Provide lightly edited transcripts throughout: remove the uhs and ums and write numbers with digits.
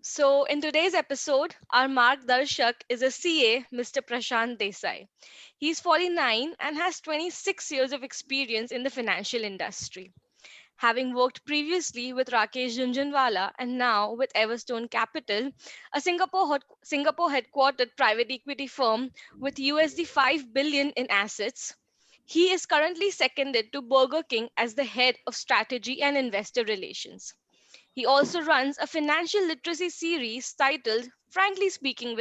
So in today's episode, our Margdarshak is a CA, Mr. Prashant Desai. He's 49 and has 26 years of experience in the financial industry, having worked previously with Rakesh Jhujhunwala and now with Everstone Capital, a Singapore headquartered private equity firm with USD 5 billion in assets. He is currently seconded to Burger King as the head of strategy and investor relations. He also runs a financial literacy series titled Frankly Speaking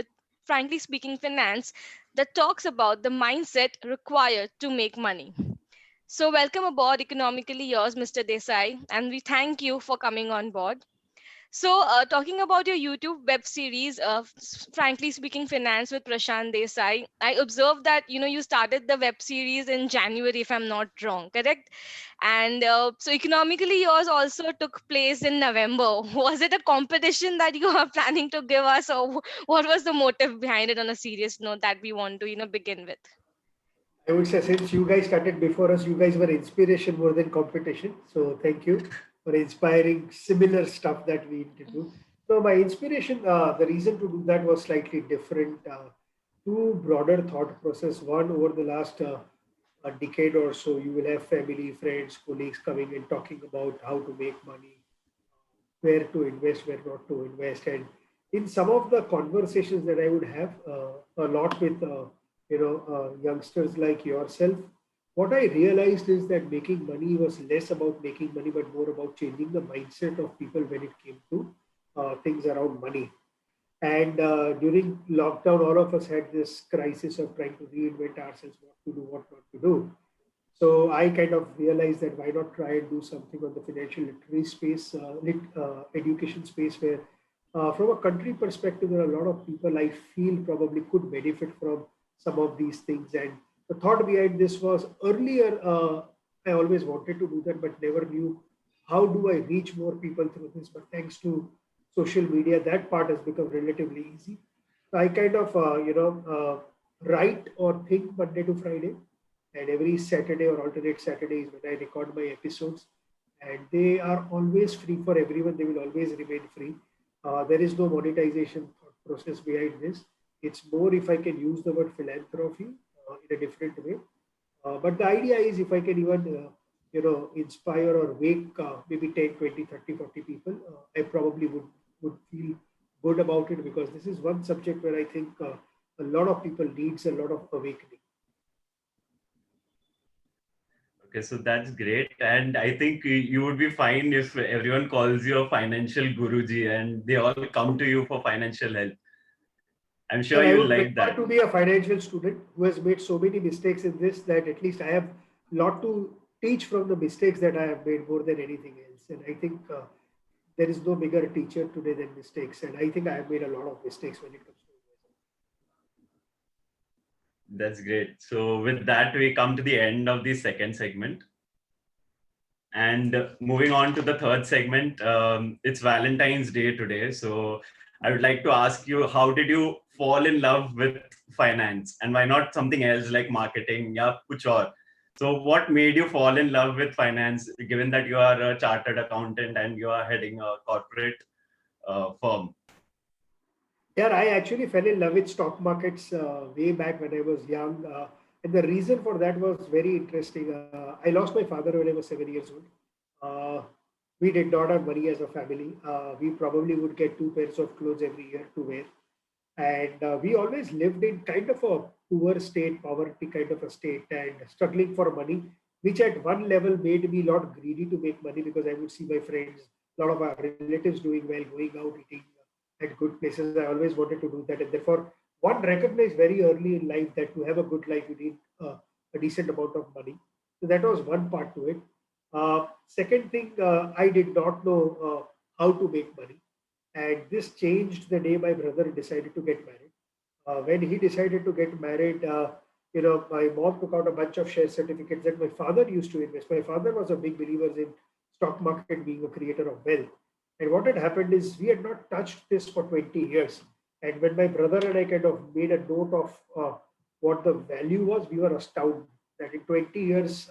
Finance that talks about the mindset required to make money. So welcome aboard Economically Yours, Mr. Desai, and we thank you for coming on board. So, talking about your YouTube web series, frankly speaking, finance with Prashant Desai, I observed that you started the web series in January, if I'm not wrong, correct? And so, economically, yours also took place in November. Was it a competition that you are planning to give us, or what was the motive behind it? On a serious note, that we want to begin with. I would say since you guys started before us, you guys were inspiration more than competition. So thank you for inspiring similar stuff that we need to do. So my inspiration, the reason to do that was slightly different. Two broader thought process. One, over the last a decade or so, you will have family, friends, colleagues coming and talking about how to make money, where to invest, where not to invest. And in some of the conversations that I would have a lot with, youngsters like yourself, what I realized is that making money was less about making money, but more about changing the mindset of people when it came to things around money. And during lockdown, all of us had this crisis of trying to reinvent ourselves, what to do, what not to do. So I kind of realized that why not try and do something on the financial literacy space, education space, where from a country perspective, there are a lot of people I feel probably could benefit from some of these things. And the thought behind this was earlier, I always wanted to do that, but never knew how do I reach more people through this. But thanks to social media, that part has become relatively easy. So I kind of, write or think Monday to Friday, and every Saturday or alternate Saturdays when I record my episodes, and they are always free for everyone. They will always remain free. There is no monetization thought process behind this. It's more if I can use the word philanthropy in a different way. But the idea is if I can even, inspire or wake maybe 10, 20, 30, 40 people, I probably would feel good about it because this is one subject where I think a lot of people needs a lot of awakening. Okay, so that's great. And I think you would be fine if everyone calls you a financial guruji and they all come to you for financial help. I'm sure And I you'll would like prefer that. to be a financial student who has made so many mistakes in this that at least I have a lot to teach from the mistakes that I have made more than anything else. And I think there is no bigger teacher today than mistakes. And I think I have made a lot of mistakes when it comes to That's great. So with that, we come to the end of the second segment. And moving on to the third segment, it's Valentine's Day today. So I would like to ask you, how did you fall in love with finance? And why not something else like marketing? Yeah, kuch aur. So what made you fall in love with finance, given that you are a chartered accountant and you are heading a corporate firm? Yeah, I actually fell in love with stock markets way back when I was young. And the reason for that was very interesting. I lost my father when I was 7 years old. Uh, we did not have money as a family. We probably would get two pairs of clothes every year to wear. And we always lived in kind of a poor state, poverty kind of a state, and struggling for money, which at one level made me a lot greedy to make money because I would see my friends, a lot of our relatives doing well, going out, eating at good places. I always wanted to do that. And therefore, one recognized very early in life that to have a good life, you need a decent amount of money. So that was one part to it. Second thing, I did not know how to make money. And this changed the day my brother decided to get married. When he decided to get married, my mom took out a bunch of share certificates that my father used to invest. My father was a big believer in stock market being a creator of wealth. And what had happened is we had not touched this for 20 years. And when my brother and I kind of made a note of what the value was, we were astounded that in 20 years,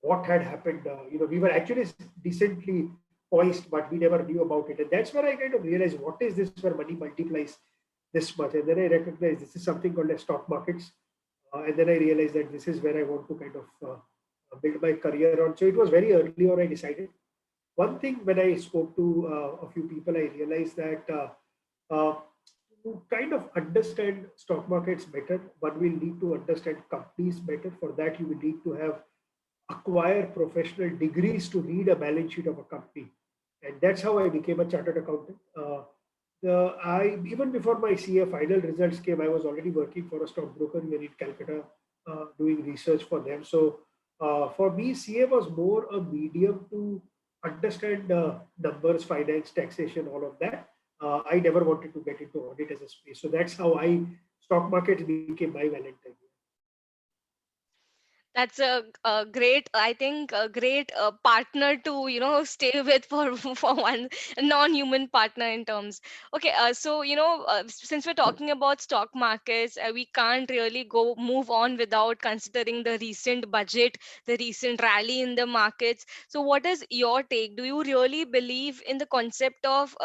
what had happened. We were actually decently poised, but we never knew about it. And that's where I kind of realized, what is this where money multiplies this much? And then I recognized this is something called as stock markets. And then I realized that this is where I want to kind of build my career on. So it was very early on I decided. One thing when I spoke to a few people, I realized that uh, to kind of understand stock markets better, one will need to understand companies better. For that, you will need to have acquire professional degrees to read a balance sheet of a company, and that's how I became a chartered accountant. I even before my CA final results came, I was already working for a stockbroker here in Calcutta, doing research for them. So for me, CA was more a medium to understand numbers, finance, taxation, all of that. I never wanted to get into audit as a space, so that's how I stock markets became my Valentine. That's a great, I think, a great partner to stay with for for one non-human partner in terms. Okay, so since we're talking about stock markets, we can't really go move on without considering the recent budget, the recent rally in the markets. So, what is your take? Do you really believe in the concept of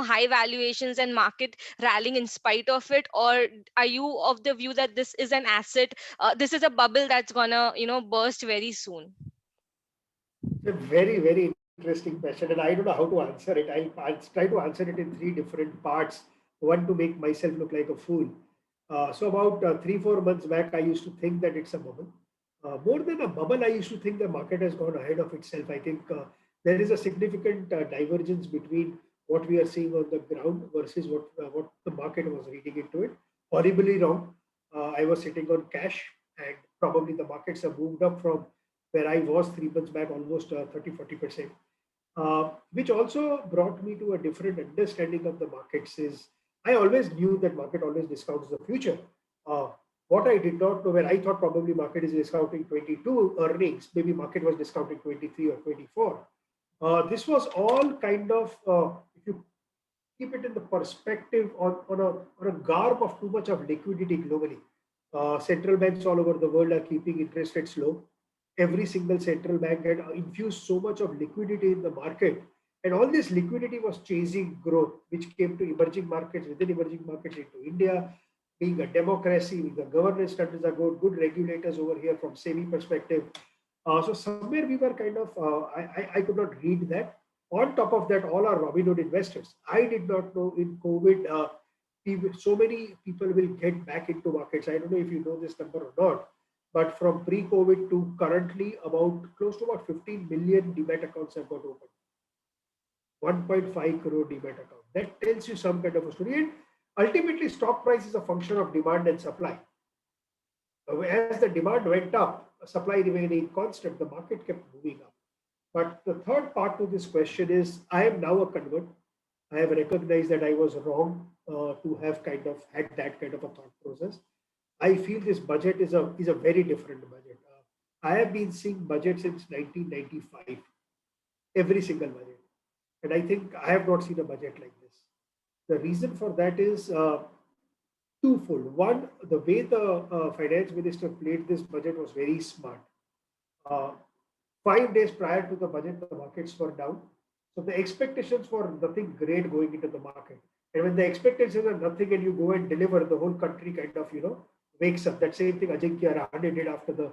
high valuations and market rallying in spite of it, or are you of the view that this is an asset, this is a bubble that's gonna burst very soon? It's a very, very interesting question, and I don't know how to answer it. I'll try to answer it in three different parts. One, to make myself look like a fool. So about 3, 4 months back, I used to think that it's a bubble. More than a bubble, I used to think the market has gone ahead of itself. I think there is a significant divergence between what we are seeing on the ground versus what the market was reading into it. Horribly wrong. I was sitting on cash, and probably the markets have moved up from where I was 3 months back, almost 30, 40%. Which also brought me to a different understanding of the markets. Is I always knew that market always discounts the future. Uh, what I did not know, where I thought probably market is discounting 22 earnings, maybe market was discounting 23 or 24. This was all kind of, if you keep it in the perspective on a garb of too much of liquidity globally. Central banks all over the world are keeping interest rates low. Every single central bank had infused so much of liquidity in the market, and all this liquidity was chasing growth, which came to emerging markets, within emerging markets into India, being a democracy, with the governance standards are good regulators over here from SEBI perspective. So somewhere we were kind of, I could not read that. On top of that, all are Robinhood investors. I did not know in COVID, so many people will get back into markets. I don't know if you know this number or not, but from pre-COVID to currently, about close to about 15 million demat accounts have got opened. 1.5 crore demat account. That tells you some kind of a story. And ultimately, stock price is a function of demand and supply. As the demand went up, supply remaining constant, the market kept moving up. But the third part to this question is, I am now a convert. I have recognized that I was wrong to have kind of had that kind of a thought process. I feel this budget is a very different budget. I have been seeing budget since 1995, every single budget, and I think I have not seen a budget like this. The reason for that is twofold. One, the way the finance minister played this budget was very smart. Uh, 5 days prior to the budget, the markets were down. So the expectations were nothing great going into the market. And when the expectations are nothing and you go and deliver, the whole country kind of, wakes up. That same thing Ajinkya Rahane did after the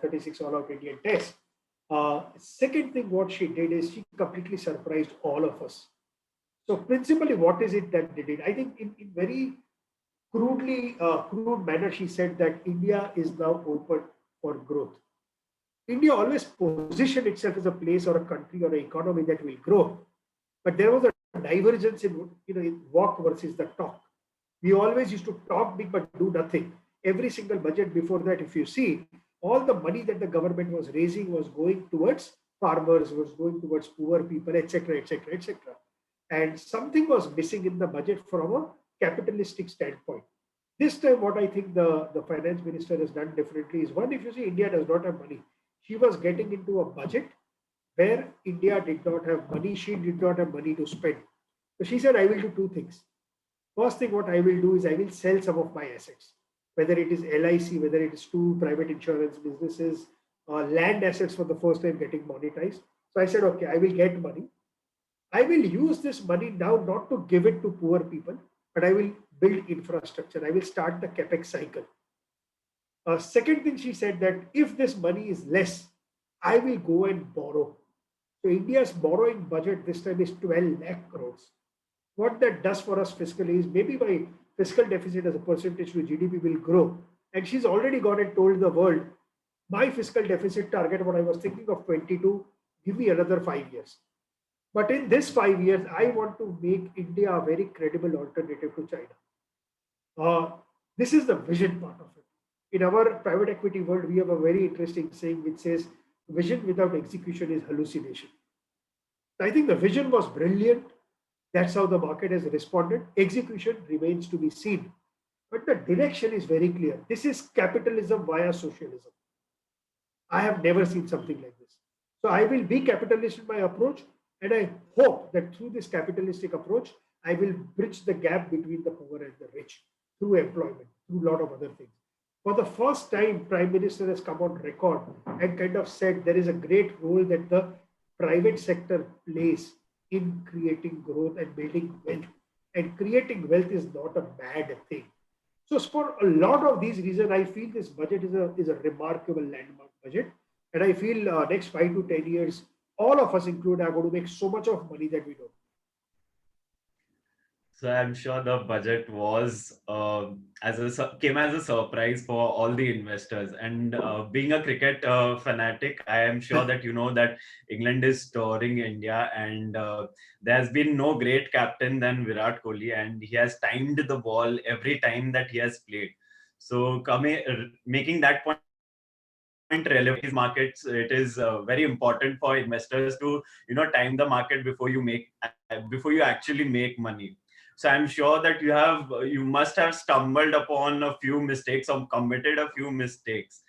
36 all-out Indian test. Second thing, what she did is she completely surprised all of us. So principally, what is it that they did? I think in very crude manner, she said that India is now open for growth. India always positioned itself as a place or a country or an economy that will grow, but there was a divergence in walk versus the talk. We always used to talk big but do nothing. Every single budget before that, if you see, all the money that the government was raising was going towards farmers, was going towards poor people, etc., etc., etc. And something was missing in the budget from a capitalistic standpoint. This time, what I think the finance minister has done differently is, one, if you see, India does not have money. She was getting into a budget where India did not have money, she did not have money to spend. So she said, I will do two things. First thing, what I will do is I will sell some of my assets, whether it is LIC, whether it is two private insurance businesses, land assets for the first time getting monetized. So I said, okay, I will get money. I will use this money now not to give it to poor people, but I will build infrastructure. I will start the capex cycle. Second thing she said that if this money is less, I will go and borrow. So India's borrowing budget this time is 12 lakh crores. What that does for us fiscally is maybe my fiscal deficit as a percentage to GDP will grow. And she's already gone and told the world, my fiscal deficit target, what I was thinking of 22, give me another 5 years. But in this 5 years, I want to make India a very credible alternative to China. This is the vision part of it. In our private equity world, we have a very interesting saying which says, vision without execution is hallucination. I think the vision was brilliant. That's how the market has responded. Execution remains to be seen. But the direction is very clear. This is capitalism via socialism. I have never seen something like this. So I will be capitalist in my approach, and I hope that through this capitalistic approach, I will bridge the gap between the poor and the rich through employment, through a lot of other things. For the first time, Prime Minister has come on record and kind of said there is a great role that the private sector plays in creating growth and building wealth. And creating wealth is not a bad thing. So for a lot of these reasons, I feel this budget is a remarkable landmark budget. And I feel next 5 to 10 years, all of us included are going to make so much of money that we don't. So I'm sure the budget was came as a surprise for all the investors. And being a cricket fanatic, I am sure that you know that England is touring India, and there has been no great captain than Virat Kohli, and he has timed the ball every time that he has played. So making that point relevant these markets, it is very important for investors to time the market before you actually make money. So I'm sure that you must have stumbled upon a few mistakes or committed a few mistakes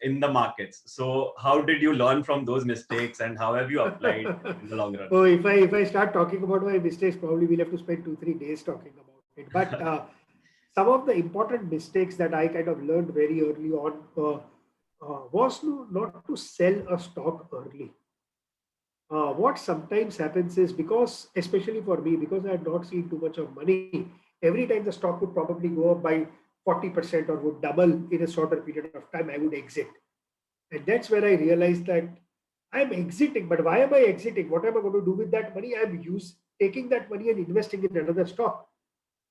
in the markets. So how did you learn from those mistakes, and how have you applied in the long run? Oh, if I start talking about my mistakes, probably we'll have to spend 2 3 days talking about it. But some of the important mistakes that I kind of learned very early on was not to sell a stock early. What sometimes happens is because, especially for me, because I had not seen too much of money, every time the stock would probably go up by 40% or would double in a shorter period of time, I would exit. And that's where I realized that I'm exiting. But why am I exiting? What am I going to do with that money? Taking that money and investing in another stock.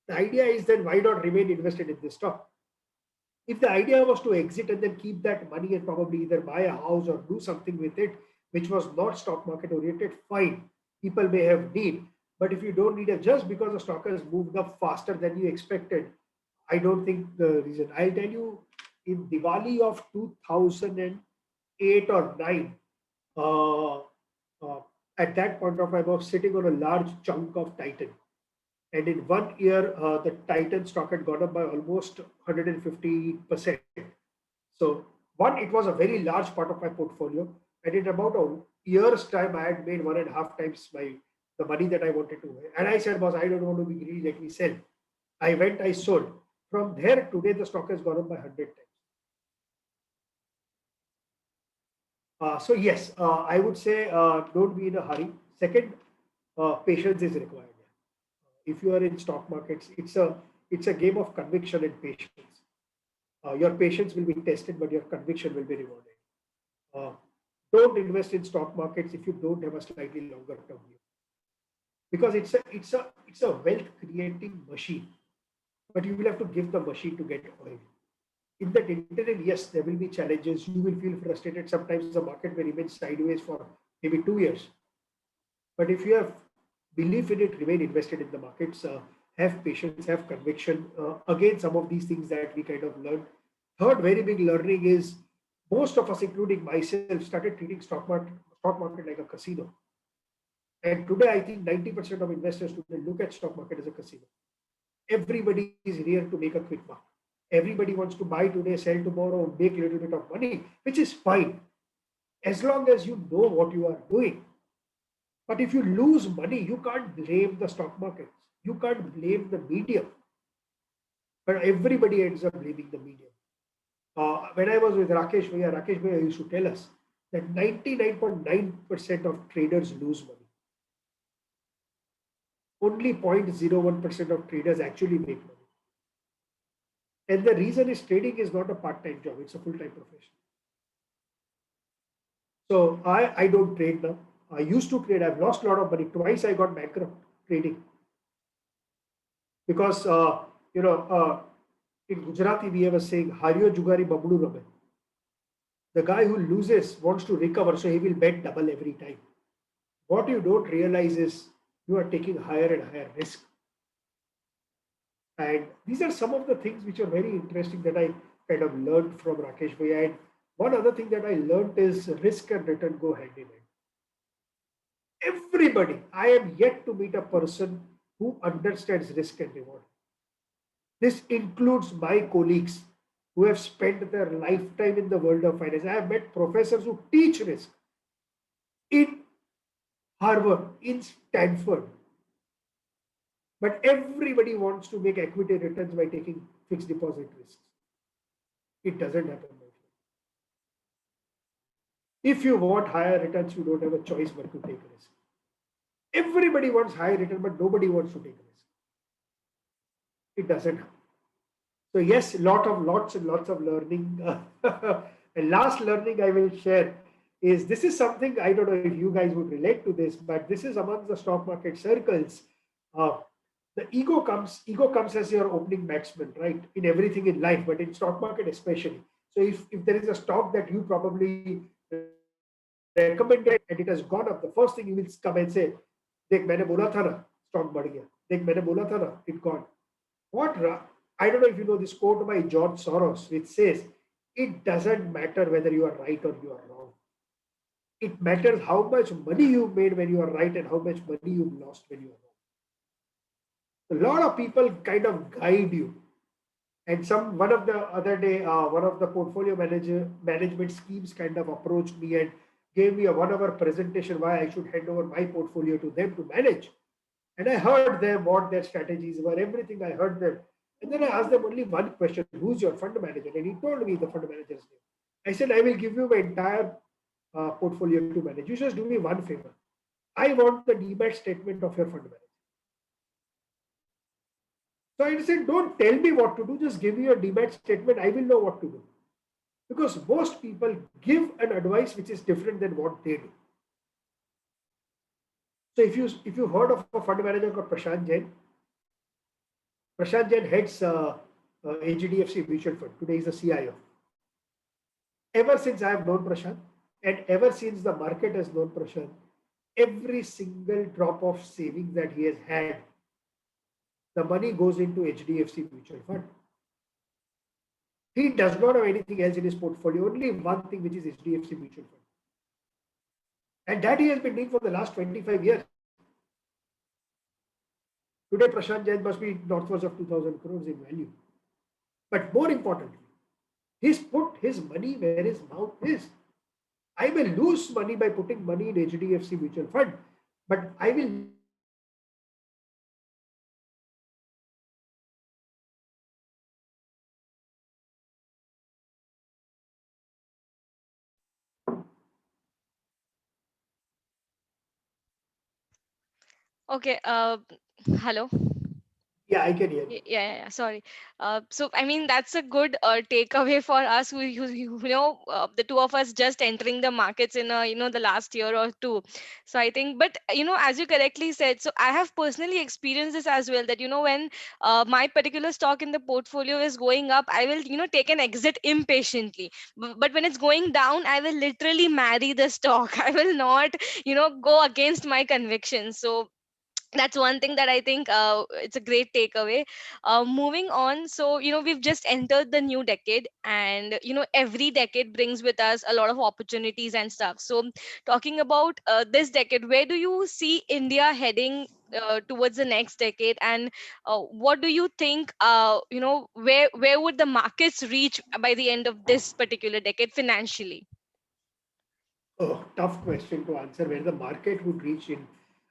The idea is then why not remain invested in this stock? If the idea was to exit and then keep that money and probably either buy a house or do something with it, which was not stock market oriented, fine. People may have need. But if you don't need it just because the stock has moved up faster than you expected, I don't think the reason. I'll tell you, in Diwali of 2008 or 9, uh, at that point of time, I was sitting on a large chunk of Titan. And in 1 year, the Titan stock had gone up by almost 150%. So, one, it was a very large part of my portfolio. And in about a year's time, I had made 1.5 times the money that I wanted to. And I said, boss, I don't want to be greedy, let me sell. I went, I sold. From there, today the stock has gone up by 100 times. So yes, I would say don't be in a hurry. Second, patience is required. If you are in stock markets, it's a game of conviction and patience. Your patience will be tested, but your conviction will be rewarded. Uh, don't invest in stock markets if you don't have a slightly longer term view, because it's a wealth creating machine, but you will have to give the machine to get oil. In that interim, yes, there will be challenges. You will feel frustrated. Sometimes the market may remain sideways for maybe 2 years. But if you have belief in it, remain invested in the markets, have patience, have conviction. Again, some of these things that we kind of learned. Third, very big learning is most of us, including myself, started treating stock market like a casino. And today, I think 90% of investors today look at stock market as a casino. Everybody is here to make a quick buck. Everybody wants to buy today, sell tomorrow, make a little bit of money, which is fine as long as you know what you are doing. But if you lose money, you can't blame the stock markets. You can't blame the medium. But everybody ends up blaming the medium. When I was with Rakesh Bhaiya used to tell us that 99.9% of traders lose money. only 0.01% of traders actually make money. And the reason is trading is not a part-time job, it's a full-time profession. So I don't trade now. I used to trade, I've lost a lot of money. Twice I got bankrupt trading. Because, in Gujarati we have a saying, Haryo Jugari Bablu Rame. The guy who loses wants to recover, so he will bet double every time. What you don't realize is you are taking higher and higher risk. And these are some of the things which are very interesting that I kind of learned from Rakesh Bhai. And one other thing that I learned is risk and return go hand in hand. Everybody, I am yet to meet a person who understands risk and reward. This includes my colleagues who have spent their lifetime in the world of finance. I have met professors who teach risk in Harvard, in Stanford. But everybody wants to make equity returns by taking fixed deposit risks. It doesn't happen, my friend. If you want higher returns, you don't have a choice but to take risk. Everybody wants high return, but nobody wants to take risk. It doesn't happen. So yes, lots and lots of learning. And last learning I will share is this is something I don't know if you guys would relate to this, but this is among the stock market circles. Uh, the ego comes as your opening batsman, right? In everything in life, but in stock market especially. So if there is a stock that you probably recommended and it has gone up, the first thing you will come and say, "Dekh, maine bola tha na, stock बढ़ गया. Dekh, maine bola tha na, it gone." What I don't know if you know this quote by George Soros, which says, "It doesn't matter whether you are right or you are wrong. It matters how much money you made when you are right and how much money you lost when you are wrong." A lot of people kind of guide you. And one of the other day, one of the portfolio management schemes kind of approached me and gave me a 1 hour presentation why I should hand over my portfolio to them to manage. And I heard them what their strategies were, everything I heard them. And then I asked them only one question: who's your fund manager? And he told me the fund manager's name. I said, I will give you my entire portfolio to manage. You just do me one favor. I want the demat statement of your fund manager. So I said, don't tell me what to do, just give me your demat statement. I will know what to do. Because most people give an advice which is different than what they do. So if you've heard of a fund manager called Prashant Jain heads HDFC Mutual Fund. Today is the CIO. Ever since I have known Prashant, and ever since the market has known Prashant, every single drop of savings that he has had, the money goes into HDFC Mutual Fund. He does not have anything else in his portfolio, only one thing, which is HDFC Mutual Fund. And that he has been doing for the last 25 years. Today, Prashant Jain must be northwards of 2,000 crores in value. But more importantly, he's put his money where his mouth is. I may lose money by putting money in HDFC Mutual Fund, but I will never lose money by putting money in HDFC Mutual Fund. Okay. Hello. Yeah, I can hear you. Yeah. Sorry. So I mean that's a good takeaway for us the two of us just entering the markets in the last year or two. So I think, but as you correctly said, so I have personally experienced this as well, that when my particular stock in the portfolio is going up, I will take an exit impatiently. But when it's going down, I will literally marry the stock. I will not go against my convictions. So that's one thing that I think it's a great takeaway. Moving on, so we've just entered the new decade, and every decade brings with us a lot of opportunities and stuff. So talking about this decade, where do you see India heading towards the next decade, and what do you think, where would the markets reach by the end of this particular decade financially? Oh, tough question to answer where the market would reach in.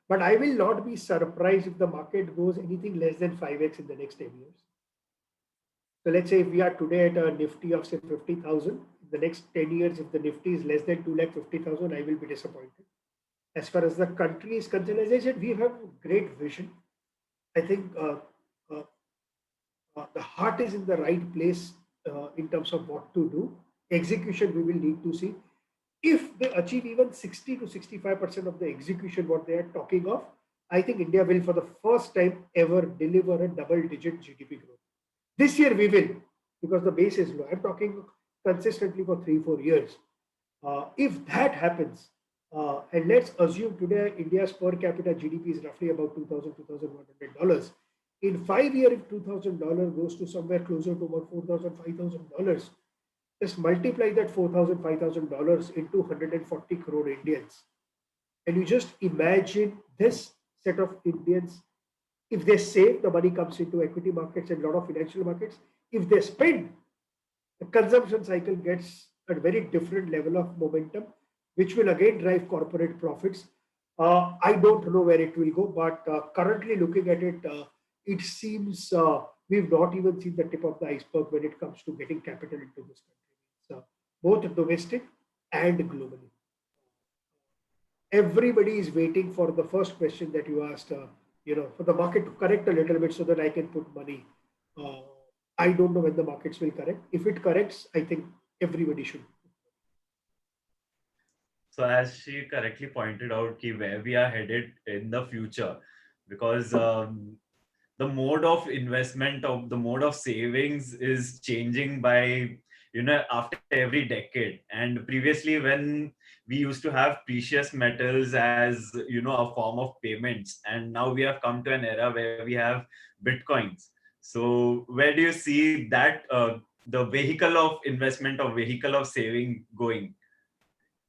But I will not be surprised if the market goes anything less than 5x in the next 10 years. So let's say if we are today at a Nifty of say 50,000, in the next 10 years, if the Nifty is less than 2,50,000, I will be disappointed. As far as the country is concerned, as I said, we have great vision. I think uh, the heart is in the right place in terms of what to do. Execution, we will need to see. If they achieve even 60 to 65% of the execution, what they are talking of, I think India will, for the first time ever, deliver a double-digit GDP growth. This year we will, because the base is low. I'm talking consistently for 3, 4 years. If that happens, and let's assume today India's per capita GDP is roughly about $2,100. In 5 years, if $2,000 goes to somewhere closer to about $4,000, $5,000, just multiply that $4,000, $5,000 into 140 crore Indians. And you just imagine this set of Indians, if they save, the money comes into equity markets and a lot of financial markets. If they spend, the consumption cycle gets a very different level of momentum, which will again drive corporate profits. I don't know where it will go, but currently looking at it, it seems we've not even seen the tip of the iceberg when it comes to getting capital into this country. So both domestic and globally. Everybody is waiting for the first question that you asked, for the market to correct a little bit so that I can put money. Uh, I don't know when the markets will correct. If it corrects, I think everybody should. So as she correctly pointed out, ki where we are headed in the future, because the mode of investment, of the mode of savings is changing by, after every decade. And previously, when we used to have precious metals as, a form of payments, and now we have come to an era where we have bitcoins. So where do you see that the vehicle of investment or vehicle of saving going?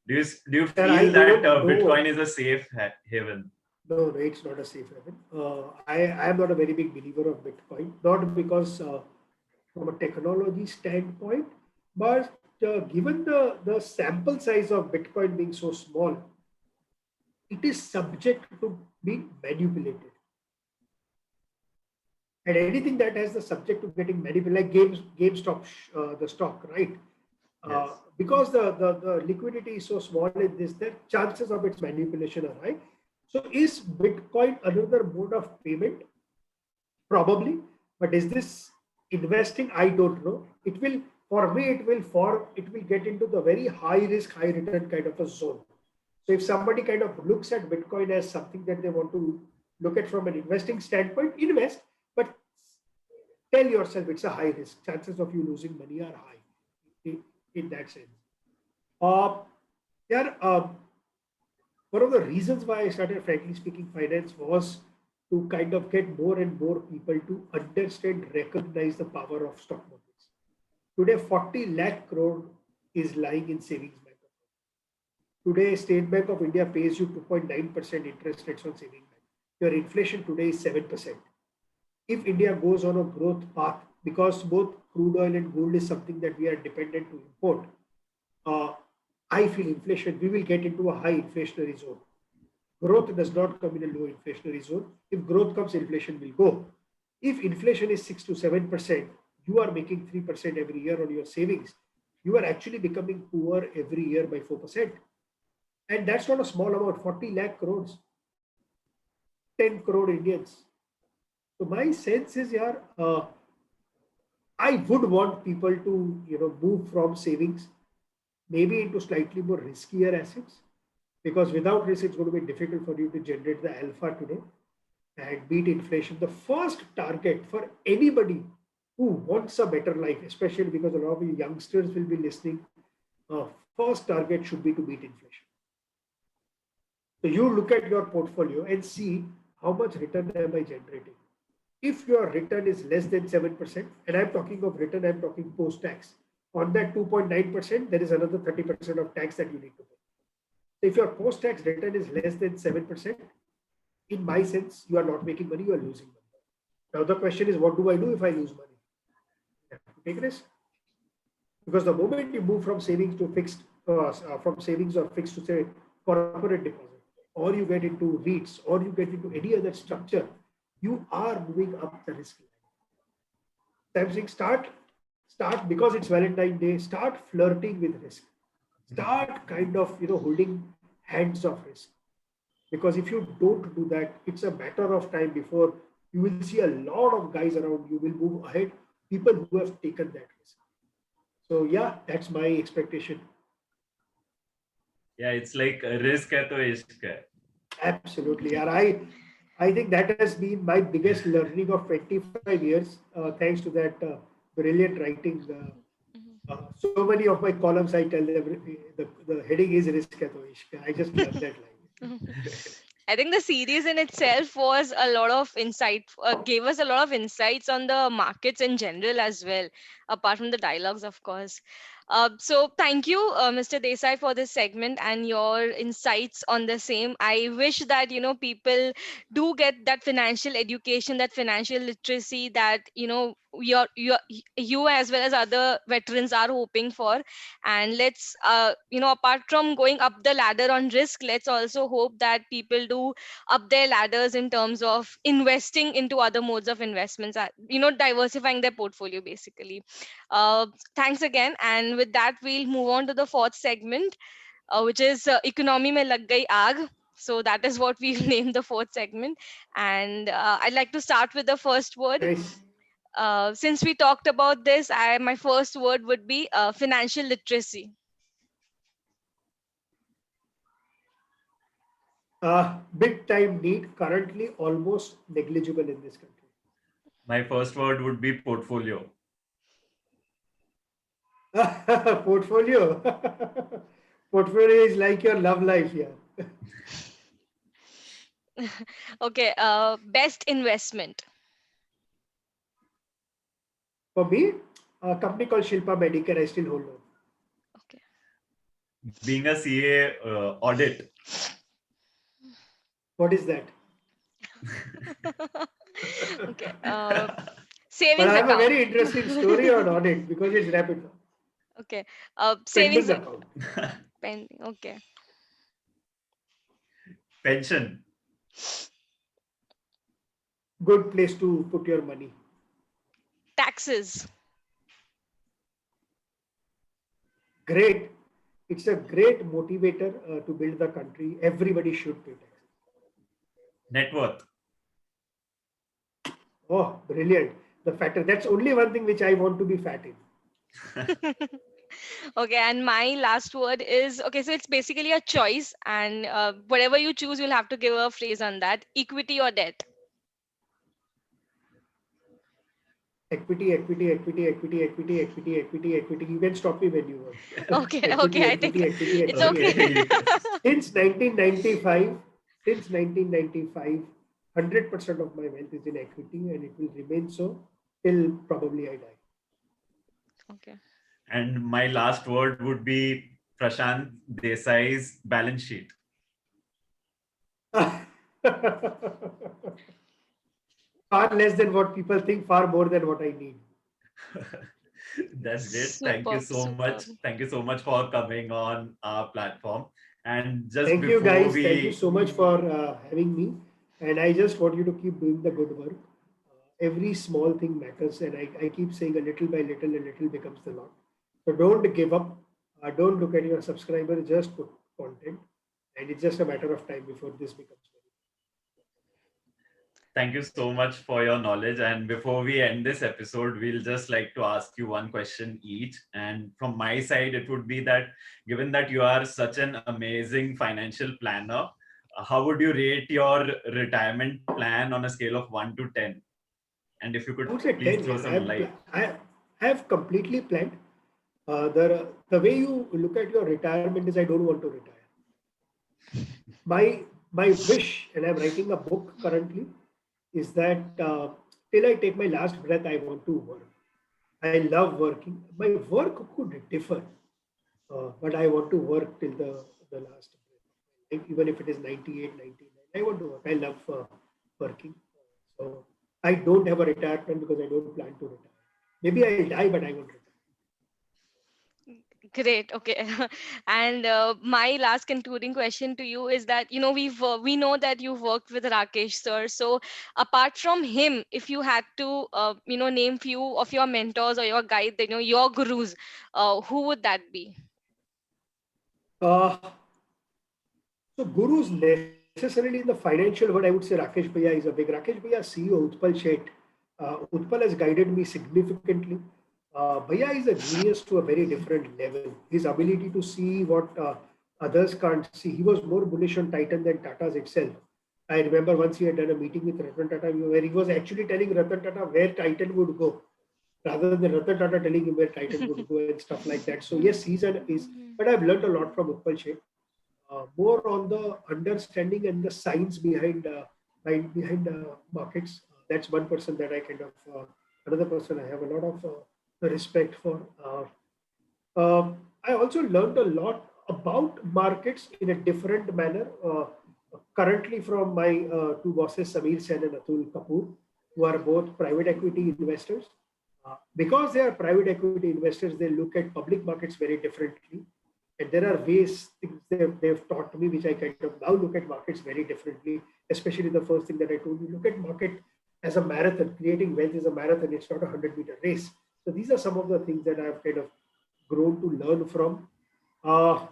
Do you And I feel that don't know. Bitcoin is a safe haven? No, no, it's not a safe haven. I am not a very big believer of Bitcoin, not because from a technology standpoint, but given the sample size of Bitcoin being so small, it is subject to being manipulated. And anything that has the subject to getting manipulated, like GameStop, the stock, right? Yes. Because the liquidity is so small in this, the chances of its manipulation are high. So is Bitcoin another mode of payment? Probably, but is this investing? I don't know. It will, for me, it will get into the very high risk, high return kind of a zone. So if somebody kind of looks at Bitcoin as something that they want to look at from an investing standpoint, invest, but tell yourself it's a high risk. Chances of you losing money are high in that sense. Uh, yeah, one of the reasons why I started, frankly speaking, finance was to kind of get more and more people to understand, recognize the power of stock markets. Today, 40 lakh crore is lying in savings bank. Today, State Bank of India pays you 2.9% interest rates on savings bank. Your inflation today is 7%. If India goes on a growth path, because both crude oil and gold is something that we are dependent to import, uh, I feel inflation, we will get into a high inflationary zone. Growth does not come in a low inflationary zone. If growth comes, inflation will go. If inflation is 6 to 7%, you are making 3% every year on your savings. You are actually becoming poor every year by 4%. And that's not a small amount, 40 lakh crores, 10 crore Indians. So my sense is, yeah, I would want people to, move from savings maybe into slightly more riskier assets, because without risk, it's going to be difficult for you to generate the alpha today and beat inflation. The first target for anybody who wants a better life, especially because a lot of youngsters will be listening, first target should be to beat inflation. So you look at your portfolio and see how much return am I generating. If your return is less than 7%, and I'm talking of return, I'm talking post tax, on that 2.9%, there is another 30% of tax that you need to pay. So if your post tax return is less than 7%, in my sense, you are not making money, you are losing money. Now, the question is, what do I do if I lose money? I have to take risk. Because the moment you move from savings to fixed, from savings or fixed to say corporate deposit, or you get into REITs, or you get into any other structure, you are moving up the risk line. I'm saying start because it's Valentine Day. Start flirting with risk. Start kind of holding hands of risk. Because if you don't do that, it's a matter of time before you will see a lot of guys around you will move ahead, people who have taken that risk. So yeah, that's my expectation. Yeah, it's like risk hai to ishq hai. Absolutely. And I think that has been my biggest learning of 25 years, thanks to that brilliant writing. So many of my columns, I tell them the heading is risk hai to ishq hai. I just love that line. I think the series in itself was a lot of insight, gave us a lot of insights on the markets in general as well, apart from the dialogues, of course. So thank you, Mr. Desai, for this segment and your insights on the same. I wish that people do get that financial education, that financial literacy that you as well as other veterans are hoping for. And let's apart from going up the ladder on risk, let's also hope that people do up their ladders in terms of investing into other modes of investments, diversifying their portfolio basically. Thanks again, and with that we'll move on to the fourth segment, which is economy mein lag gayi aag. So that is what we'll name the fourth segment. And I'd like to start with the first word. Nice. Since we talked about this, my first word would be financial literacy. Big time need, currently almost negligible in this country. My first word would be portfolio. Portfolio. Portfolio is like your love life here. Okay, best investment. For me, a company called Shilpa Medicare, I still hold on. Okay. Being a CA audit. What is that? Okay, But savings I have a account. very interesting story on audit because it's rapid. Okay, savings Pending account. pending. Okay, Pension. Good place to put your money. taxes. Great. It's a great motivator to build the country. Everybody should pay taxes. Net worth. Oh, brilliant. The factor. That's only one thing which I want to be fat in. Okay, and my last word is okay. So it's basically a choice, and whatever you choose, you'll have to give a phrase on that: equity or debt. Equity, equity, equity, equity, equity, equity, equity, equity. You can stop me when you want. Okay, okay. Equity, I think equity, equity, it's equity, okay. Okay, equity. you can. Since 1995, since 1995, 100% of my wealth is in equity and it will remain so till probably I die. Okay. And my last word would be Prashant Desai's balance sheet. Far less than what people think, far more than what I need. That's great. Thank you Superb, so much. superb. Thank you so much for coming on our platform. And just Thank you, before guys. Thank you we, so much for having me. And I just want you to keep doing the good work. Every small thing matters. And I keep saying a little by little, a little becomes the lot. So don't give up. Don't look at your subscriber, just put content. And it's just a matter of time before this becomes very. thank you so much for your knowledge. And before we end this episode, we'll just like to ask you one question each. And from my side, it would be that given that you are such an amazing financial planner, how would you rate your retirement plan on a scale of 1 to 10? And if you I could would say please 10. throw Yeah. some light. I have completely planned. The way you look at your retirement is I don't want to retire. My wish, and I'm writing a book currently, is that till I take my last breath, I want to work. I love working. My work could differ, but I want to work till the last breath. Like, even if it is 98, 99, I want to work. I love working. So I don't have a retirement because I don't plan to retire. Maybe I'll die, but I won't retire. Great. Okay. And my last concluding question to you is that we know that you've worked with Rakesh sir. So apart from him, if you had to name few of your mentors or your guide, your gurus, who would that be? So gurus less. necessarily in the financial world, I would say Rakesh Bhaiya is a big. Rakesh Bhaiya, CEO, Utpal Sheth. Utpal has guided me significantly. Bhaiya is a genius to a very different level. His ability to see what others can't see. He was more bullish on Titan than Tata's itself. I remember once he had done a meeting with Ratan Tata where he was actually telling Ratan Tata where Titan would go rather than Ratan Tata telling him where Titan would go and stuff like that. So yes, but I've learned a lot from Utpal Sheth, more on the understanding and the science behind markets. That's one person that I another person I have a lot of respect for. I also learned a lot about markets in a different manner. Currently, from my two bosses, Samir Sen and Atul Kapoor, who are both private equity investors. Because they are private equity investors, they look at public markets very differently. And there are things they've taught me, which I kind of now look at markets very differently, especially the first thing that I told you, look at market as a marathon. Creating wealth is a marathon, it's not a 100-meter race. So these are some of the things that I've kind of grown to learn from. Uh,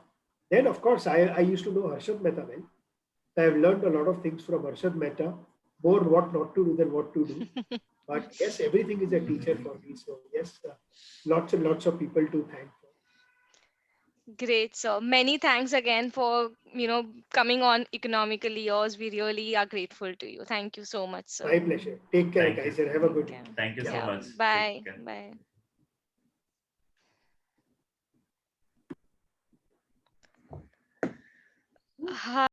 then, of course, I used to know Harshad Mehta well. I have learned a lot of things from Harshad Mehta, more what not to do than what to do. But yes, everything is a teacher for me. So yes, lots and lots of people to thank for. Great, sir. Many thanks again for, coming on Economically Yours. We really are grateful to you. Thank you so much, sir. My pleasure. Take care, Thank you. guys, and have a Take good care. week. Thank you so Yeah. Yeah. much. Take Bye. care. Bye. Hi.